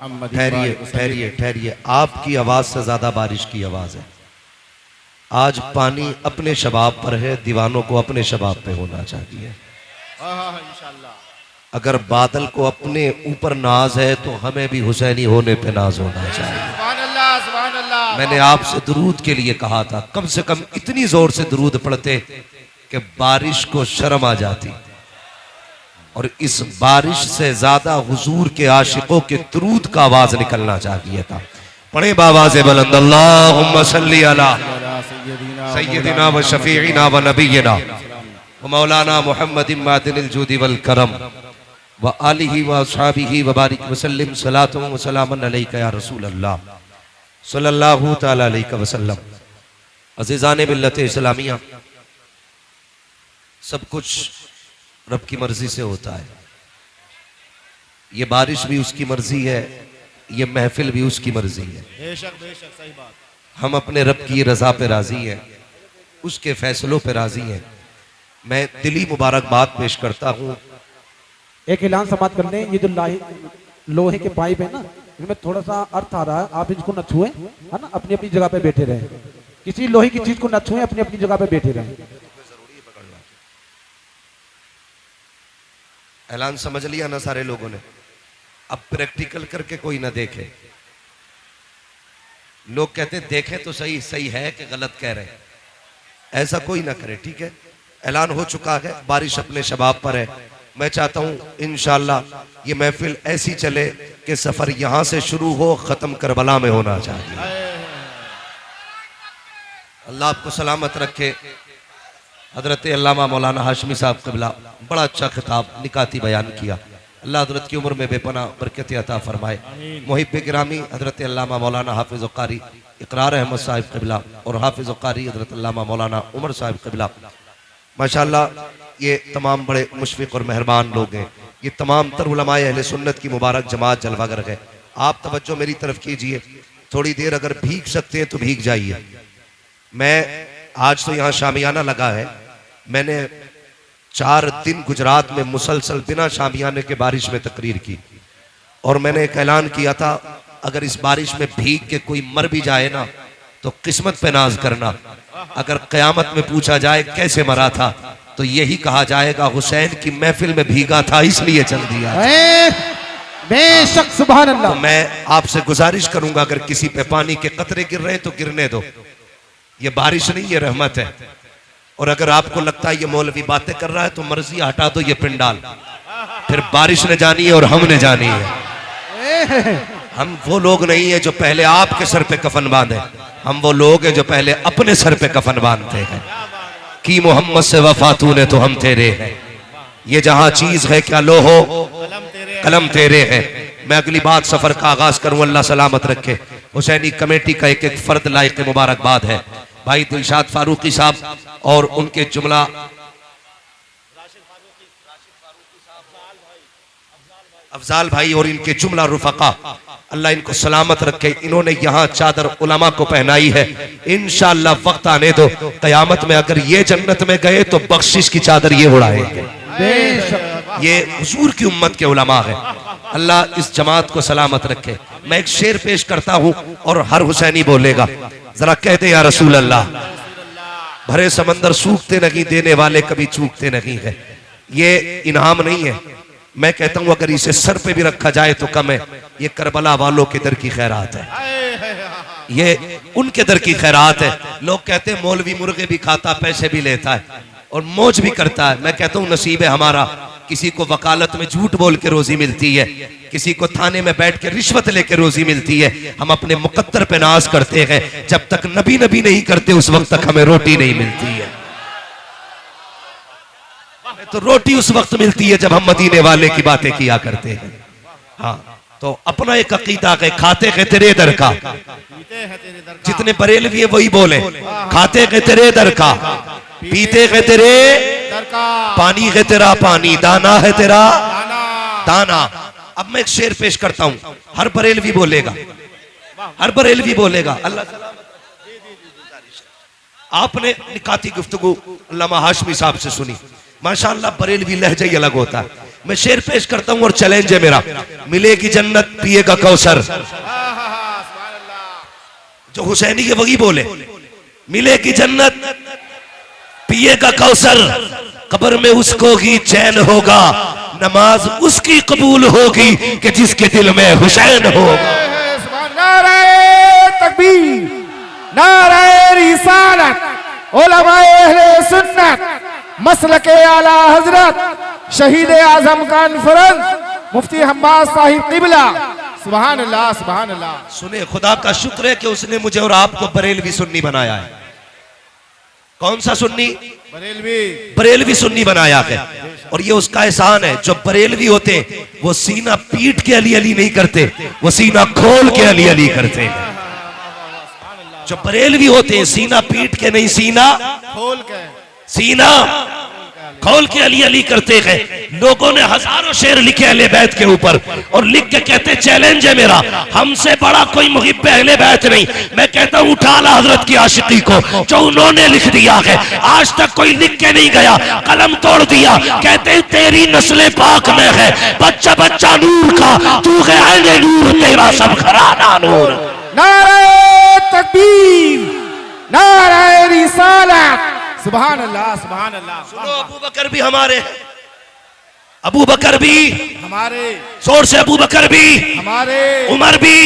ठहरिए ठहरिए ठहरिए, आपकी आवाज से ज्यादा बारिश की आवाज है। आज पानी अपने शबाब पर है, दीवानों को अपने शबाब पे होना चाहिए। इंशाअल्लाह। अगर बादल को अपने ऊपर नाज है तो हमें भी हुसैनी होने पे नाज होना चाहिए। सुभान अल्लाह, सुभान अल्लाह। मैंने आपसे दुरूद के लिए कहा था, कम से कम इतनी जोर से दुरूद पढ़ते कि बारिश को शर्म आ जाती, और इस बारिश से ज्यादा हुजूर के आशिकों के दुरूद का आवाज निकलना चाहिए था। पढ़े बावाज़े बुलंद, अल्लाहुम्मा सल्ली अला सय्यदिना व शफीइना व नबीना व मौलाना मुहम्मदिन मादिनिल जूदी वल करम व आलिहि व अस्हाबिहि व बारिक व सल्लिम सलातुन व सलामन अलैका या रसूल अल्लाह सल्लल्लाहु तआला अलैहि वसल्लम। अज़ीज़ाने मिल्लत इस्लामिया, सब कुछ रब की मर्जी से होता है। ये बारिश भी उसकी मर्जी है, ये महफिल भी उसकी मर्जी है। बेशक बेशक, सही बात। हम अपने रब की रजा पे राजी हैं, उसके फैसलों पे राजी हैं। मैं दिली मुबारकबाद पेश करता हूँ। एक ऐलान समाप्त कर लें। ये जो लोहे के पाइप है ना, इनमें थोड़ा सा अर्थ आ रहा है, आप इसको न छुएं, है ना, अपनी अपनी जगह पे बैठे रहें। किसी लोहे की चीज को न छुएं, अपनी अपनी जगह पे बैठे रहें। ऐलान समझ लिया ना सारे लोगों ने? अब प्रैक्टिकल करके कोई ना देखे। लोग कहते देखें तो सही, सही है कि गलत कह रहे हैं, ऐसा कोई ना करे, ठीक है? ऐलान हो चुका है, बारिश अपने शबाब पर है। मैं चाहता हूं इंशाअल्लाह ये महफिल ऐसी चले कि सफर यहां से शुरू हो, खत्म करबला में होना चाहिए। अल्लाह आपको सलामत रखे। हजरत अल्लामा मौलाना हाशमी साहब क़िबला बड़ा अच्छा खिताब निकाती बयान किया। अल्लाह हजरत की उम्र में बेपना बरकत अता फरमाए। मुहिब गिरामी हजरत अल्लामा मौलाना हाफिज़ कारी इकरार अहमद साहिब क़िबला और हाफिज़ कारी हजरत अल्लामा मौलाना उमर साहिब क़िबला, माशाअल्लाह ये तमाम बड़े मुशफ़िक़ और मेहरबान लोग हैं। ये तमाम तर उलमाए अहले सुन्नत की मुबारक जमात जलवागर है। आप तवज्जो मेरी तरफ कीजिए, थोड़ी देर अगर भीग सकते हैं तो भीग जाइए। मैं आज तो यहाँ शामियाना लगा है, मैंने 4 दिन गुजरात में मुसलसल बिना शामियाने के बारिश में तकरीर की, और मैंने एक ऐलान किया था, अगर इस बारिश में भीग के कोई मर भी जाए ना तो किस्मत पे नाज करना। अगर क़यामत में पूछा जाए कैसे मरा था तो यही कहा जाएगा हुसैन की महफिल में भीगा था इसलिए चल दिया। बेशक, सुभान अल्लाह। तो मैं आपसे गुजारिश करूंगा, अगर किसी पे पानी के कतरे गिर रहे हैं तो गिरने दो, ये बारिश नहीं, ये रहमत है। और अगर आपको लगता है ये मौलवी बातें कर रहा है तो मर्जी हटा दो ये पिंडाल, फिर बारिश ने जानी है और हमने जानी है। हम वो लोग नहीं है जो पहले आपके सर पे कफन बांधे, हम वो लोग हैं जो पहले अपने सर पे कफन बांधते हैं। कि मोहम्मद से वफा तूने तो हम तेरे हैं, ये जहां चीज है क्या लो हो कलम तेरे है। मैं अगली बात सफर का आगाज करूं, अल्लाह सलामत रखे। हुसैनी कमेटी का एक एक फर्द लायक मुबारकबाद है, भाई दिलशाद फारूकी साहब और उनके जुमला अफजाल भाई और इनके जुमला रुफका, अल्लाह इनको सलामत रखे। इन्होंने यहाँ चादर उलमा को पहनाई है। इंशाअल्लाह वक्त आने दो, कयामत में अगर ये जन्नत में गए तो बख्शिश की चादर ये उड़ाएंगे। ये हुजूर की उम्मत के उलमा है। अल्लाह इस जमात को सलामत रखे। मैं एक शेर पेश करता हूँ और हर हुसैनी बोलेगा, जरा कहते या रसूल अल्लाह। भरे समंदर सूखते नहीं, देने वाले कभी चूकते नहीं है। ये इनाम नहीं है, मैं कहता हूं अगर इसे सर पे भी रखा जाए तो कम है। ये करबला वालों के दर की खैरात है, ये उनके दर की खैरात है। लोग कहते हैं मौलवी मुर्गे भी खाता, पैसे भी लेता है और मौज भी करता है। मैं कहता हूं नसीब है हमारा, किसी को वकालत में झूठ बोल के रोजी मिलती है, किसी को थाने में बैठ के रिश्वत लेके रोजी मिलती है। हम अपने मुकद्दर पे नाज करते हैं, जब तक नबी नबी नहीं करते उस वक्त तक हमें रोटी नहीं मिलती है। तो रोटी उस वक्त मिलती है जब हम मदीने वाले की बातें किया करते हैं। हाँ, तो अपना एक अकीदा है, खाते हैं तेरे दर का। जितने बरेलवी है वही बोले, खाते हैं तेरे दर का, पीते हैं तेरे दर का, पानी है तेरा पानी, दाना है तेरा दाना। अब मैं एक शेर पेश करता हूं, हर बरेलवी बोलेगा, हर बरेलवी बोलेगा। अल्लाह आपने निकाती गुफ्तगू अल्लामा हाशमी साहब से सुनी, माशाअल्लाह बरेलवी लहजा ही अलग होता है। मैं शेर पेश करता हूं और चैलेंज है मेरा, मिलेगी जन्नत पिएगा कौसर, जो हुसैनी के वही बोले, मिलेगी जन्नत पिएगा कौसर, कब्र में उसको ही चैन होगा, नमाज उसकी कबूल होगी कि जिसके दिल में हुसैन होगा। नारे तकबीर, नारे रिसालत, उलमाए अहले सुन्नत, मसलके आला हजरत शहीद आजम कॉन्फ्रेंस मुफ्ती हम्माद साहिब किबला, सुभान अल्लाह सुभान अल्लाह। सुने, खुदा का शुक्र है कि उसने मुझे और आपको बरेलवी सुन्नी बनाया है। कौन सा सुन्नी? बरेलवी सुन्नी बनाया है, और ये उसका एहसान है। जो बरेलवी होते हैं वो सीना पीट के अली अली नहीं करते, वो सीना खोल के अली अली करते हैं। जो बरेलवी होते हैं सीना पीट के नहीं, सीना खोल के अली अली करते हैं। लोगों ने हजारों शेर लिखे अहले बैत के ऊपर, और लिख के कहते चैलेंज है मेरा, हमसे बड़ा कोई मुहिब अहले बैत नहीं। मैं कहता हूं उठा ला हजरत की आशिकी को, जो उन्होंने लिख दिया है, आज तक कोई लिख के नहीं गया, कलम तोड़ दिया। कहते हैं तेरी नस्ल पाक में है बच्चा बच्चा नूर का, तू है ऐने नूर, तेरा सब घराना नूर। नारे तकबीर, नारे रिसालत, सुभान अल्लाह सुभान अल्लाह। सुनो, अबू बकर भी हमारे हैं, अबू बकर भी हमारे, जोर से अबू बकर भी हमारे, उमर भी,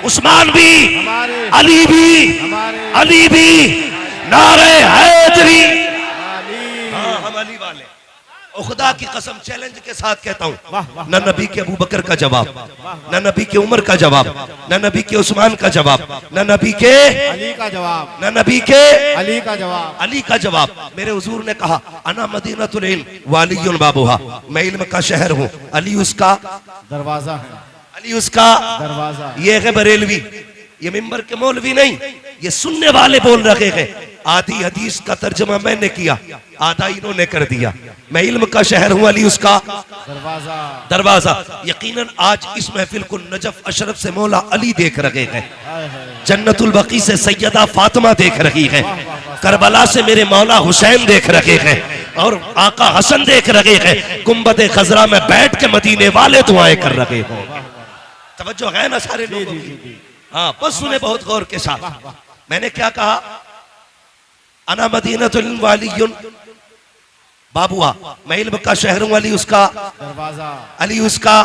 उस्मान भी, हमारे, अली भी, हमारे, अली भी, नारे हैदरी। अली। हाँ, हम अली वाले। और खुदा की कसम चैलेंज के साथ कहता हूँ, वाह, वाह, न नबी के अबू बकर का जवाब, न नबी के उमर का जवाब, न नबी के उस्मान का जवाब, न नबी के अली का जवाब, न नबी के अली का जवाब, अली का जवाब। मेरे हुजूर ने कहा अना मदीनतुल इल्म वालियुन बाबुहा, मैं इल्म का शहर हूँ, अली उसका दरवाजा है, अली उसका दरवाजा। ये है बरेलवी, ये मिंबर के मौलवी नहीं, ये सुनने वाले बोल रहे हैं। आधी हदीस का तर्जमा मैंने किया, आधा इन्होंने कर दिया। मैं इल्म का शहर हूँ, अली उसका दरवाजा, दरवाजा। यकीनन आज इस महफिल को नजफ अशरफ से मौला अली देख रहे हैं, जन्नतुल बकी से सैयदा फातिमा देख रही है, करबला से मेरे मौला हुसैन देख रहे हैं, और आका हसन देख रहे हैं। गुंबद खजरा में बैठ के मदीने वाले दुआएं कर रहे हो। तवज्जो है ना सारे लोगों की? हाँ, बस सुने बहुत गौर के साथ। मैंने क्या कहा? अना मदीनतुल इल्म वालियुन बाबुआ, मैं इल्म का शहर हूं, अली उसका दरवाजा, अली उसका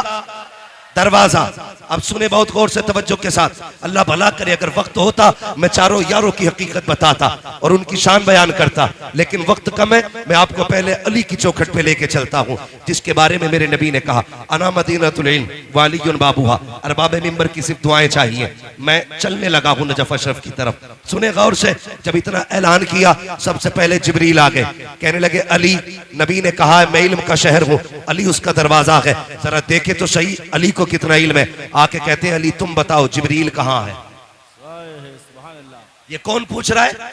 दरवाजा। अब सुने बहुत गौर से तवज्जो के साथ, अल्लाह भला करे अगर वक्त होता मैं चारों यारों की हकीकत बताता और उनकी शान बयान करता, लेकिन वक्त कम है। मैं आपको पहले अली की चौखट पे लेके चलता हूँ, जिसके बारे में मेरे नबी ने कहा अना मदीनतुल इल्म वालियुन बाबुहा। अरबाब मिंबर की सिर्फ दुआएं चाहिए। मैं चलने लगा हूँ नजफ अशरफ की तरफ। सुने गौर से, जब इतना ऐलान किया सबसे पहले जिब्रील आ गए, कहने लगे अली, नबी ने कहा है मैं इल्म का शहर हूँ, अली उसका दरवाजा है, जरा देखे तो सही अली को कितना इल्म है। आके कहते हैं अली तुम बताओ जिब्रील कहाँ है? ये कौन पूछ रहा है?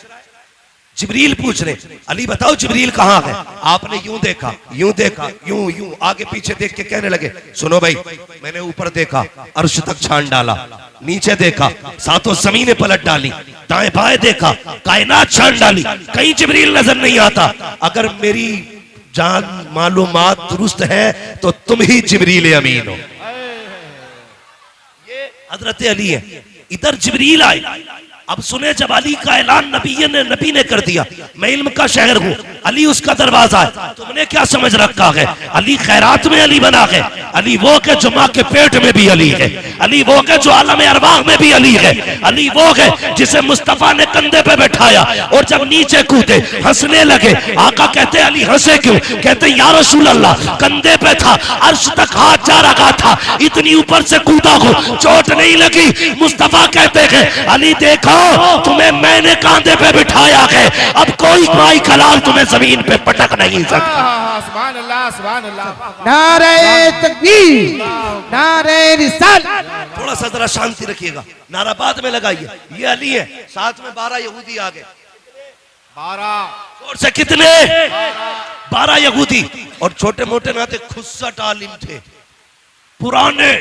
जिब्रील पूछ रहे, अली बताओ जिब्रील कहाँ है? आपने यूं देखा, यूं देखा, यूं यूं आगे पीछे देख के कहने लगे सुनो भाई, मैंने ऊपर देखा अर्श तक छान डाला, नीचे देखा सातों जमीनें पलट डाली, दाएं बाएं देखा कायनात छान डाली, कहीं जिब्रील नजर नहीं आता। अगर मेरी जान मालूमात दुरुस्त है तो तुम ही जिब्रील अमीन हो। ये हजरत अली है, इधर जिब्रील आए। अब सुने, जब अली का ऐलान नबी ने कर दिया, मैं इल्म का शहर हूँ, अली उसका दरवाजा है, तुमने क्या समझ रखा है? अली खैरात में अली बना है, अली वो के जो माँ के पेट में भी अली है, अली वो के जो आलम अरवाह में भी अली है, अली वो है जिसे मुस्तफा ने कंधे पे बैठाया और जब नीचे कूदे हंसने लगे। आका कहते अली हंसे क्यों? कहते या रसूल अल्लाह, कंधे पे था, अर्श तक हाथ जा रखा था, इतनी ऊपर से कूदा हो, चोट नहीं लगी। मुस्तफा कहते हैं अली देखो तुम्हें मैंने कांधे पे बिठाया है, अब कोई भाई कलाम तुम्हें जमीन पे पटक नहीं सकता। सुभान अल्लाह सुभान अल्लाह। नारे तकबीर, नारे रिसालत। थोड़ा सा जरा शांति रखिएगा, नारा बाद में लगाइए। ये अली है, साथ में 12 यहूदी आ गए। 12 और से कितने? 12 यहूदी और छोटे मोटे नाते खुस्सट आलिम थे, पुराने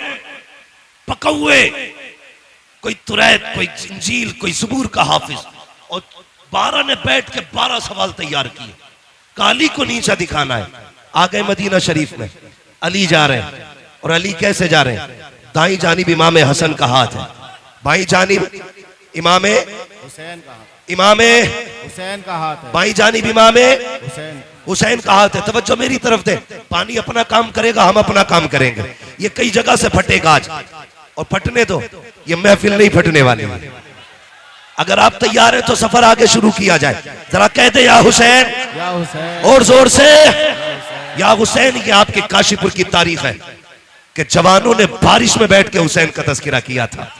पकौए, कोई तुरैत, कोई इंजील, कोई ज़बूर का हाफिज, और 12 ने बैठ के 12 सवाल तैयार किए। काली को नीचा दिखाना है। आ गए मदीना शरीफ में, अली जा रहे हैं। और अली कैसे जा रहे हैं? दाई जानिब इमाम हसन का हाथ है, बाई जानिब इमाम हुसैन का हाथ, इमाम हुसैन का हाथ है, बाई जानिब इमाम हुसैन। हुसैन का हाथ है। तवज्जो मेरी तरफ दे। पानी अपना काम करेगा, हम अपना काम करेंगे। ये कई जगह से फटेगा आज, और फटने दो, ये महफिल नहीं फटने वाली है। अगर आप तैयार हैं तो सफर आगे शुरू किया जाए। जरा कह दे या हुसैन, या हुसैन, और जोर से या हुसैन। ये आपके काशीपुर की तारीख है कि जवानों ने बारिश में बैठ के हुसैन का तज़किरा किया था।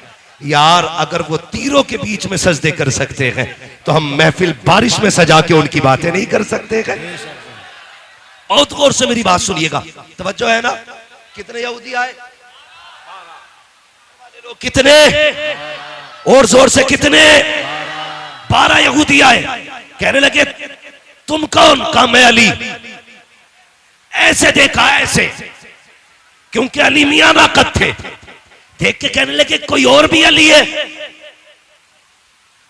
यार अगर वो तीरों के बीच में सजदे कर सकते हैं तो हम महफिल बारिश में सजा के उनकी बातें नहीं कर सकते हैं? बहुत गौर से मेरी बात सुनिएगा, तवज्जो है ना? कितने यहूदी आए? कितने? और जोर से कितने? 12 यहूदी आए। कहने लगे तुम कौन? कहा मैं अली। ऐसे देखा, ऐसे, क्योंकि अली मियां नाकत थे। देख के कहने लगे कोई और भी अली है?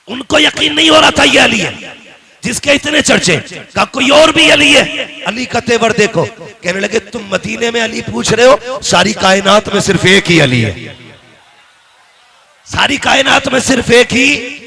उनको यकीन नहीं हो रहा था ये अली है जिसके इतने चर्चे। कहा कोई और भी अली है? अली का तेवर देखो। कहने लगे तुम मदीने में अली पूछ रहे हो, सारी कायनात में सिर्फ एक ही अली है। सारी कायनात में सिर्फ एक ही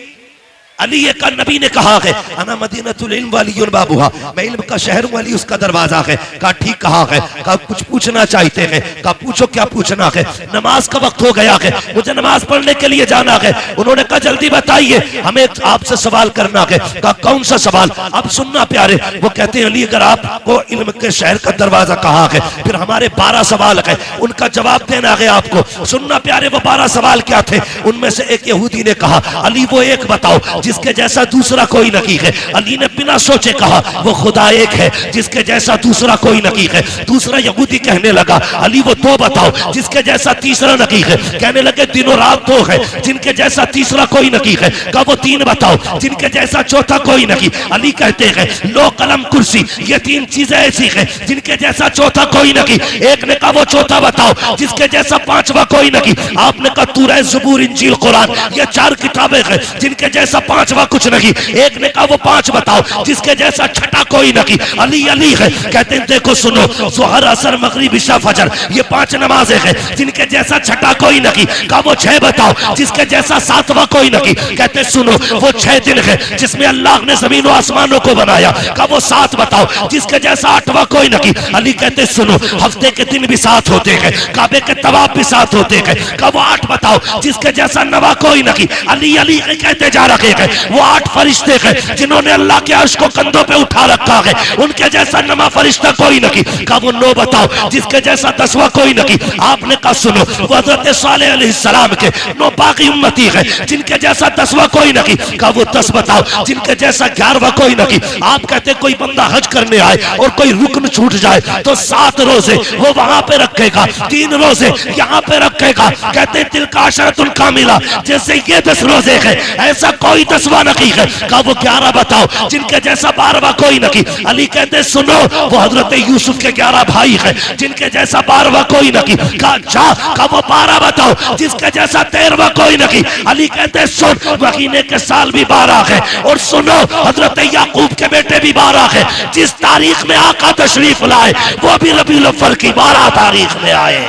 अली है। का नबी ने कहा है अना मदीनतुल इल्म वलियुल बाबुहा, मैं इल्म का शहर हूं, अली उसका दरवाजा है। कहा ठीक कहा है। कहा कुछ पूछना चाहते हैं? कहा पूछो क्या पूछना है? नमाज का वक्त हो गया है, मुझे नमाज पढ़ने के लिए जाना है। उन्होंने कहा जल्दी बताइए, हमें आपसे सवाल करना है। कहा कौन सा सवाल? अब सुनना प्यारे। वो कहते हैं अली अगर आपको इल्म के शहर का दरवाजा कहा है, फिर हमारे 12 सवाल है, उनका जवाब देना है आपको। सुनना प्यारे, वो 12 सवाल क्या थे? उनमें से एक यहूदी ने कहा अली वो एक बताओ जिसके जैसा दूसरा कोई नहीं है। अली ने बिना सोचे कहा वो खुदा एक है जिसके जैसा दूसरा कोई नहीं है। दूसरा यहूदी कहने लगा अली वो 2 बताओ जिसके जैसा तीसरा नहीं है। कहने लगे दिनों रात 2 है जिनके जैसा तीसरा कोई नहीं है। कहा वो 3 बताओ जिनके जैसा चौथा कोई नहीं। अली कहते हैं लो कलम कुर्सी, ये 3 चीजें ऐसी है जिनके जैसा चौथा कोई नहीं। एक ने कहा वो चौथा बताओ जिसके जैसा 5वां कोई नहीं। आपने कहा तूरह, ज़बूर, इंजील, कुरान, ये 4 किताबें हैं जिनके जैसा 5वां कुछ नहीं। एक ने कहा वो 5 बताओ जिसके जैसा छठा कोई नहीं। अली अली है। कहते हैं देखो सुनो, ज़ोहर, असर, मगरिब, इशा, फजर, ये 5 नमाजें हैं जिनके जैसा छठा कोई नहीं। कहा वो 6 बताओ जिसके जैसा 7वां कोई नहीं। कहते सुनो वो 6 दिन है जिसमें अल्लाह ने जमीन और आसमानों को बनाया। कहा वो 7 बताओ जिसके जैसा 8वां कोई नहीं। अली कहते सुनो हफ्ते के दिन भी 7 होते हैं, काबे के तवाफ भी 7 होते हैं। कहा वो 8 बताओ जिसके जैसा 9वां कोई नहीं। अली अली कहते जा रहे हैं वो 8 फरिश्ते हैं जिन्होंने अल्लाह के अर्श को कंधों पे उठा रखा है, उनके जैसा 9वां फरिश्ता कोई नहीं। कहा वो 9 बताओ जिसके जैसा 10वां कोई नहीं। आपने कहा सुनो वो हजरत सालेह अलैहिस्सलाम के 9 बाकी उम्मती है जिनके जैसा 10वां कोई नहीं। कहा वो 10 बताओ जिनके जैसा 11वां कोई नहीं। आप कहते कोई बंदा हज करने आए और कोई रुकन छूट जाए तो 7 रोजे वो वहां पे रखेगा, 3 रोजे यहाँ पे रखेगा। कहते तिल का अशरतुल कामिला, जैसे ये 10 रोजे है ऐसा कोई 10वां नहीं है। कहा वो 11 बताओ जिनके जैसा 12वां कोई नहीं। अली कहते सुनो वो हजरत यूसुफ के 11 भाई है जिनके जैसा 12वां कोई नहीं। कहा अच्छा। कहा वो 12 बताओ जिसके जैसा 13वां कोई नहीं। अली कहते सुन महीने के साल भी 12 है, और सुनो हजरत याकूब के बेटे भी 12 है। जिस तारीख में आका तशरीफ लाए वो भी रबीउल अव्वल की 12 तारीख में आए।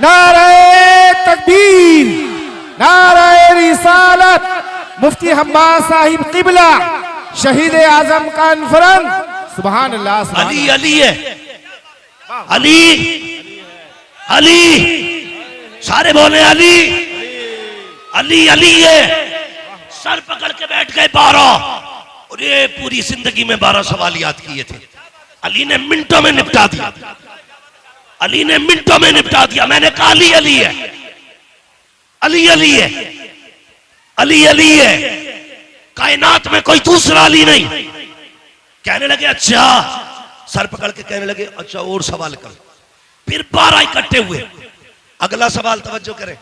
नारे तकबीर, नारे रिसालत, मुफ्ती हम्माद साहिब किबला, शहीद आजम कॉन्फ्रेंस। सुभान अल्लाह, सुभान अली अली है, अली अली, सारे बोले अली अली अली है। सर पकड़ के बैठ गए 12, और ये पूरी जिंदगी में 12 सवाल याद किए थे। अली ने मिनटों में निपटा दिया, अली ने मिनटों में निपटा दिया। मैंने कहा अली अली है, अली अली है, अली अली है, कायनात में कोई दूसरा अली नहीं। कहने लगे अच्छा, सर पकड़ के कहने लगे अच्छा और सवाल कर। फिर 12 इकट्ठे हुए। अगला सवाल तवज्जो करें,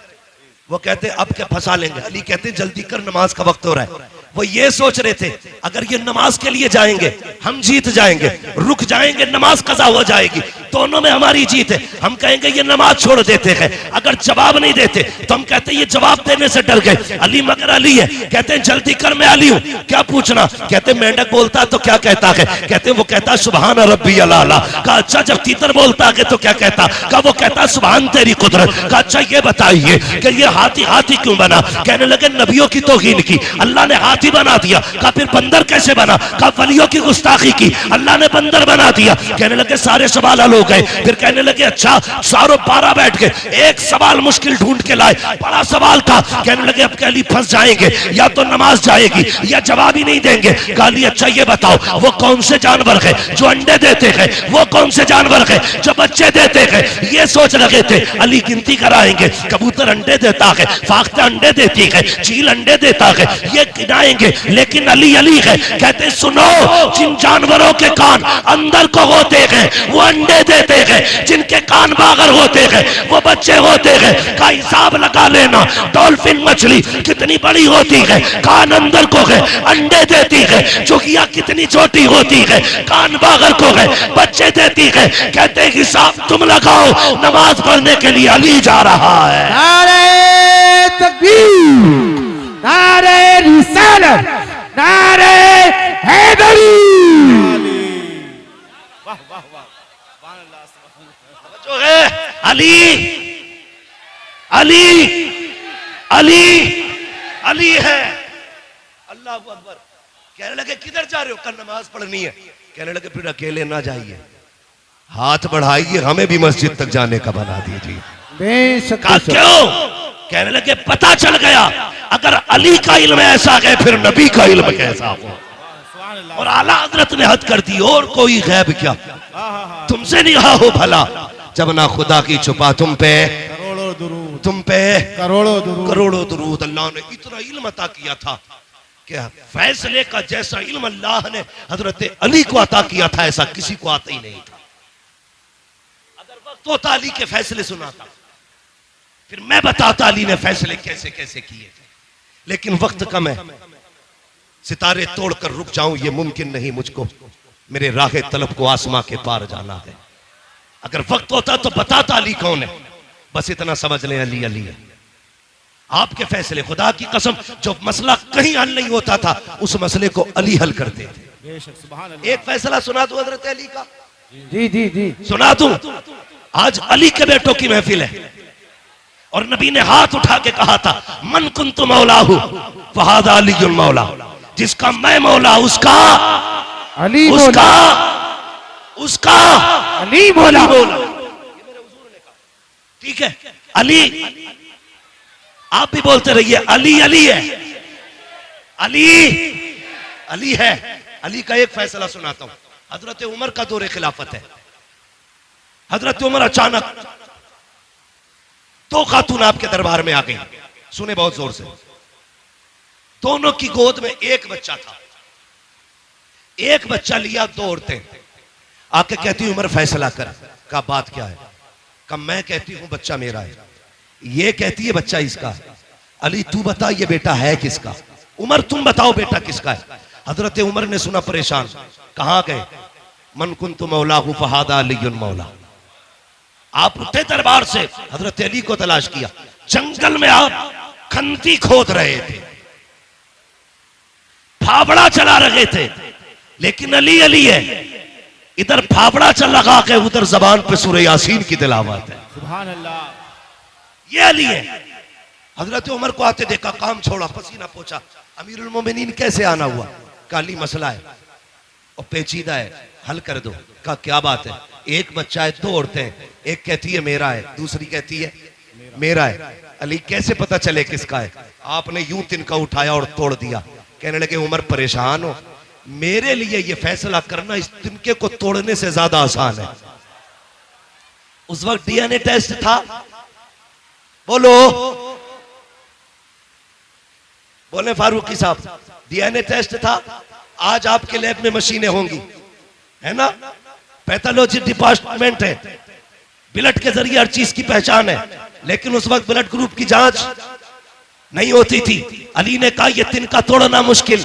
वो कहते अब क्या फंसा लेंगे। अली कहते जल्दी कर नमाज का वक्त हो रहा है। वो ये सोच रहे थे अगर ये नमाज के लिए जाएंगे हम जीत जाएंगे, रुक जाएंगे नमाज कज़ा हो जाएगी, दोनों में हमारी जीत है। हम कहेंगे ये नमाज छोड़ देते हैं, अगर जवाब नहीं देते तो हम कहते हैं ये जवाब देने से डर गए। अली मगर अली है, कहते हैं जल्दी कर मैं अली हूं, क्या पूछना? कहते मेंढक बोलता तो क्या कहता है? कहते वो कहता सुभान रब्बी अला। कहा अच्छा जब तीतर बोलता है तो क्या कहता? कहा वो कहता सुभान तेरी कुदरत। कहा अच्छा ये बताइए कि ये हाथी हाथी क्यों बना? कहने लगे नबियों की तौहीन की, अल्लाह ने हाथी बना दिया। कहा फिर बंदर कैसे बना? कहा वलियों की गुस्ताखी की, अल्लाह ने बंदर बना दिया। कहने लगे सारे सवाल हल हो गए। फिर कहने लगे अच्छा सारों 12 बैठ गए, एक सवाल मुश्किल ढूंढ के लाए, बड़ा सवाल था। कहने लगे अब अली फंस जाएंगे, या तो नमाज जाएगी या जवाब ही नहीं देंगे। कहा अच्छा ये बताओ वो कौन से जानवर है जो अंडे देते हैं, वो कौन से जानवर है जो बच्चे देते हैं? ये सोच रहे थे अली गिनती कराएंगे, कबूतर अंडे देता है, फाख्ता अंडे देती है, चील अंडे देता है, ये गिनाएंगे। लेकिन अली अली है, कहते सुनो जिन जानवरों के कान अंदर को होते हैं वो अंडे देते हैं, जिनके कान बागर होते हैं वो बच्चे होते हैं। का हिसाब लगा लेना, डॉल्फिन मछली कितनी बड़ी होती है, कान अंदर को है, अंडे देती है। चुकिया कितनी छोटी होती है, कान बागर को है, बच्चे देती है। कहते हैं हिसाब तुम लगाओ, नमाज पढ़ने के लिए अली जा रहा है। नारे तकबीर, नारे रिसालत, नारे हैदरी। जो है अली अली अली अली है। अल्लाह अकबर। कहने लगे किधर जा रहे हो? कल नमाज पढ़नी है। कहने लगे फिर अकेले ना जाइए, हाथ बढ़ाइए, हमें भी मस्जिद तक जाने का बना दीजिए। बेशक कहा क्यों? कहने लगे पता चल गया अगर अली का इल्म ऐसा है फिर नबी का इल्म कैसा हो। और आला हजरत ने हद कर दी, और कोई गैब क्या तुमसे नहीं रहा हो भला, जब ना खुदा की छुपा तुम पे करोड़ों दुरूद, तुम पे करोड़ों दुरूद। अल्लाह ने इतना इल्म अता किया था कि फैसले का जैसा इल्म अल्लाह ने हजरत अली को अता किया था ऐसा किसी को आता ही नहीं था। अगर वक्त होता अली के फैसले सुनाता, फिर मैं बताता अली ने फैसले कैसे कैसे किए, लेकिन वक्त कम है, सितारे तोड़कर रुक जाऊं ये मुमकिन नहीं मुझको, मेरे राह तलब को आसमां के पार जाना है। अगर वक्त होता तो बताता अली कौन है, बस इतना समझ लें अली अली है। आपके फैसले, खुदा की कसम, जो मसला कहीं हल नहीं होता था उस मसले को अली हल करते थे। एक फैसला सुना दूं हजरत अली का? जी जी जी सुना दूं? आज अली के बेटों की महफिल है और नबी ने हाथ उठा के कहा था मन कुन्तु मौलाहु फहादा अलीयुल मौला, जिसका मैं मौला उसका अली उसका उसका अली मौला। ठीक है अली, आप भी बोलते रहिए अली अली है, अली अली है। अली का एक फैसला सुनाता हूं। हजरत उमर का दौरे खिलाफत है। हजरत उमर अचानक दो खातून आपके दरबार में आ गई, सुने बहुत जोर से। दोनों की गोद में एक बच्चा था, एक बच्चा लिया, दो औरतें आके कहती उमर फैसला कर। का बात क्या है? का मैं कहती हूं बच्चा मेरा है, ये कहती है बच्चा इसका। अली तू बता ये बेटा है किसका? उमर तुम बताओ बेटा किसका है? हजरत उमर ने सुना परेशान, कहां गए? मन कुन्तु मौलाहु फहादा अलीयुल मौला। आप उठे दरबार से, हजरत अली को तलाश किया। जंगल में आप खंती खोद रहे थे, फावड़ा चला रहे थे, लेकिन अली अली है। इधर फावड़ा चल लगा के उधर जबान पे सूरह यासीन की तिलावत है। सुभान अल्लाह। ये अली है। हजरत उमर को आते देखा, काम छोड़ा, पसीना पोछा। अमीरुल मोमिनीन कैसे आना हुआ? काली मसला है और पेचीदा है, हल कर दो। का क्या बात है? एक बच्चा है, दो औरतें हैं, एक कहती है मेरा है, दूसरी कहती है मेरा है। अली कैसे पता चले किसका है? आपने यूं तिनका उठाया और तोड़ दिया। कहने लगे उमर परेशान हो, मेरे लिए ये फैसला करना इस तिनके को तोड़ने से ज्यादा आसान है। उस वक्त डीएनए टेस्ट था, बोलो बोले फारूकी साहब, डीएनए टेस्ट था। आज आपके लैब में मशीनें होंगी, है ना, पैथोलॉजी डिपार्टमेंट है, ब्लड के जरिए हर चीज की पहचान है। लेकिन उस वक्त ब्लड ग्रुप की जांच नहीं होती थी। अली ने कहा यह तिनका तोड़ना मुश्किल,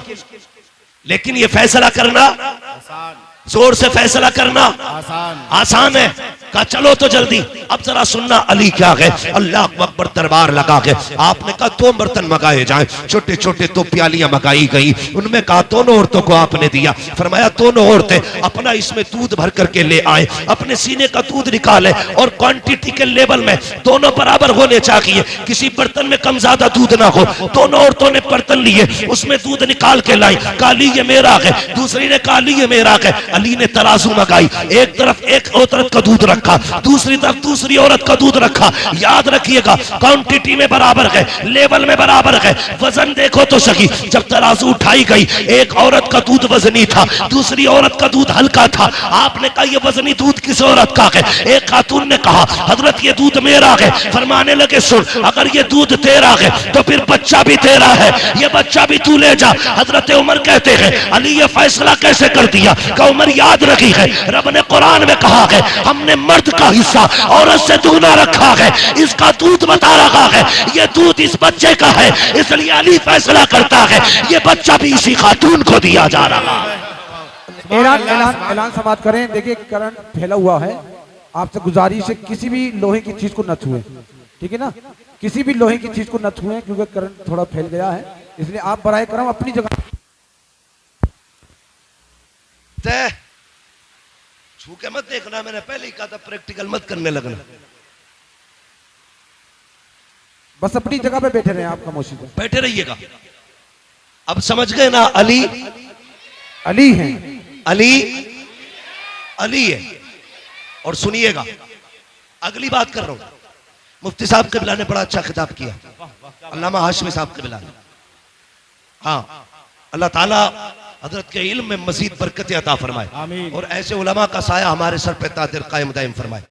लेकिन ये फैसला करना आसान जोर से फैसला करना आसान आसान है। कहा चलो तो जल्दी। अब जरा सुनना अली क्या गए, अल्लाह अकबर दरबार लगा के आपने कहा 2 बर्तन मंगाए जाएं, छोटे छोटे 2 प्यालियां मंगाई गई। उनमें कहा दोनों औरतों को आपने दिया, फरमाया दोनों औरतें अपना इसमें दूध भर करके ले आए, अपने सीने का दूध निकाले और क्वांटिटी के लेवल में दोनों बराबर होने चाहिए, किसी बर्तन में कम ज्यादा दूध ना हो। दोनों औरतों ने बर्तन लिए, उसमें दूध निकाल के लाई, काली ये मेरा है, दूसरी ने काली ये मेरा है। अली ने तराजू मंगाई, एक तरफ एक औरत का दूध रखा, दूसरी तरफ दूसरी औरत का दूध रखा। याद रखिएगा क्वांटिटी में बराबर है, लेवल में बराबर है। वजन देखो तो सही, जब तराजू उठाई गई एक औरत का दूध वजनी था, दूसरी औरत का दूध हल्का था। आपने कहा ये वजनी दूध किस औरत का है? एक खातून ने कहा हजरत ये दूध मेरा है। फरमाने लगे सुन, अगर ये दूध तेरा है तो फिर बच्चा भी तेरा है, ये बच्चा भी तू ले जा। हजरत उमर कहते हैं अली ये फैसला कैसे कर दिया? कि उमर याद रखी है, रब ने कुरान में कहा है हमने मर्द का हिस्सा औरत से दूना रखा है, इसका दूध बता रहा है ये दूध इस बच्चे का है, इसलिए अली फैसला करता है ये बच्चा भी इसी खातून को दिया जा रहा है। ऐलान समाप्त करें। देखिए करंट फैला हुआ है, आपसे गुजारिश है किसी भी लोहे की चीज को न छुए, ठीक है ना? किसी भी लोहे की चीज को न छुए क्योंकि करंट थोड़ा फैल गया है, इसलिए आप बराए करम अपनी जगह छू के मत देखना, मैंने पहले ही कहा था प्रैक्टिकल मत करने लगना। बस अपनी जगह पे बैठे रहे आप खामोशी से, बैठे रहिएगा। अब समझ गए ना, अली अली हैं, अली अली है। और सुनिएगा अगली बात कर रहा हूं, मुफ्ती साहब क़िबला ने बड़ा अच्छा खिताब किया, अल्लामा हाशमी साहब क़िबला ने। हाँ, अल्लाह ताला हजरत के इल्म में मजीद बरकतें अता फरमाए आमीन। और ऐसे उलमा का साया हमारे सर पे तादिर कायम दायम फरमाए।